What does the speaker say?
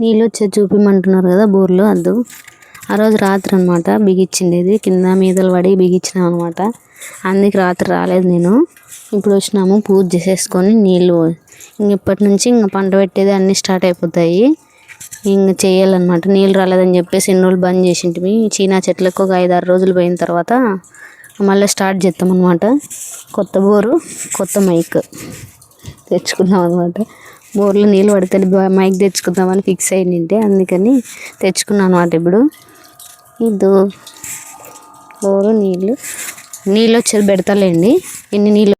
నీళ్ళు వచ్చేది చూపిమంటున్నారు కదా బోర్లో. అద్దు ఆ రోజు రాత్రి అనమాట బిగించిండేది, కింద మీదలు పడి బిగించినాం అనమాట. అందుకే రాత్రి రాలేదు నేను. ఇప్పుడు వచ్చినాము పూజ చేసేసుకొని నీళ్ళు ఇప్పటి నుంచి ఇంకా పంట పెట్టేది అన్నీ స్టార్ట్ అయిపోతాయి. ఇంకా చేయాలన్నమాట. నీళ్ళు రాలేదని చెప్పేసి ఎన్ని రోజులు బంద్ చేసింటిమి. చీనా చెట్లకు ఒక 5-6 రోజులు పోయిన తర్వాత మళ్ళీ స్టార్ట్ చేస్తాం అనమాట. కొత్త బోరు, కొత్త మైక్ తెచ్చుకున్నాం అనమాట. బోర్లో నీళ్ళు పడితే మైక్ తెచ్చుకుందామని ఫిక్స్ అయ్యింటే అందుకని తెచ్చుకున్నాను అనమాట. ఇప్పుడు ఇది బోరు నీళ్ళు వచ్చేది పెడతాలేండి. ఎన్ని నీళ్ళు